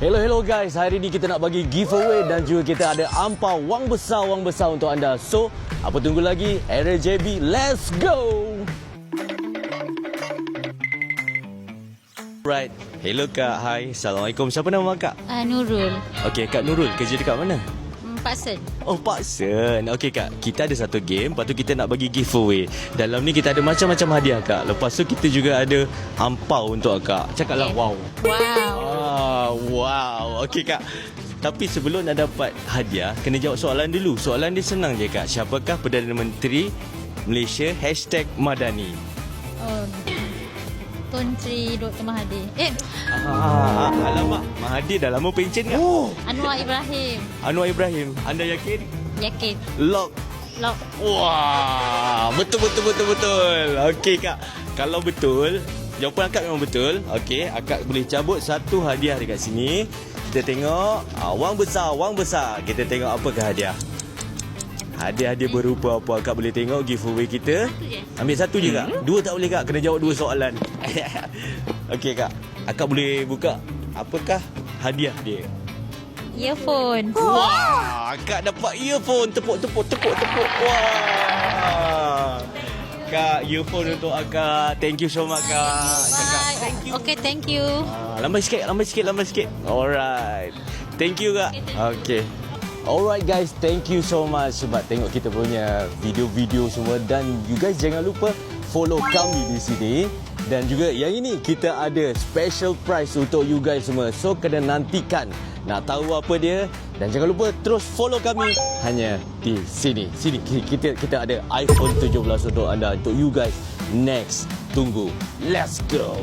Hello guys, hari ni kita nak bagi giveaway dan juga kita ada ampau wang besar untuk anda. So, apa tunggu lagi? Era JB, let's go! Right. Hello Kak, hai. Assalamualaikum. Siapa nama Kak? Nurul. Okey, Kak Nurul, kerja dekat mana? Paksen. Oh, Paksen. Okey Kak, kita ada satu game, lepas tu kita nak bagi giveaway. Dalam ni kita ada macam-macam hadiah Kak. Lepas tu kita juga ada ampau untuk Kak. Cakaplah Okay. wow. Wow. Wow. Okey Kak. Tapi sebelum nak dapat hadiah, kena jawab soalan dulu. Soalan dia senang je Kak. Siapakah Perdana Menteri Malaysia #Madani? Oh. Tun Sri Dr. Mahathir. Alamak, Mahathir dah lama pencen Kak. Anwar Ibrahim. Anwar Ibrahim. Anda yakin? Yakin. Lock. Lock. Wah, betul. Okey Kak. Kalau betul, jawapan akak memang betul. Okey, akak boleh cabut satu hadiah dekat sini. Kita tengok wang besar. Kita tengok apakah hadiah. Hadiah-hadiah berupa apa akak boleh tengok giveaway kita. Satu je? Ambil satu je Kak. Dua tak boleh Kak, kena jawab dua soalan. Okey Kak. Akak boleh buka apakah hadiah dia? Earphone. Wah, akak dapat earphone. Tepuk. Wah. Kak, earphone untuk akak. Thank you so much Kak. Bye. Thank you. Okay, thank you. Lambat sikit. Alright. Thank you Kak. Okay. Alright guys, thank you so much sebab tengok kita punya video-video semua dan you guys jangan lupa follow kami di sini dan juga yang ini kita ada special prize untuk you guys semua. So kena nantikan nak tahu apa dia dan jangan lupa terus follow kami hanya di sini. Kita ada iPhone 17 untuk anda, untuk you guys. Next, tunggu. Let's go.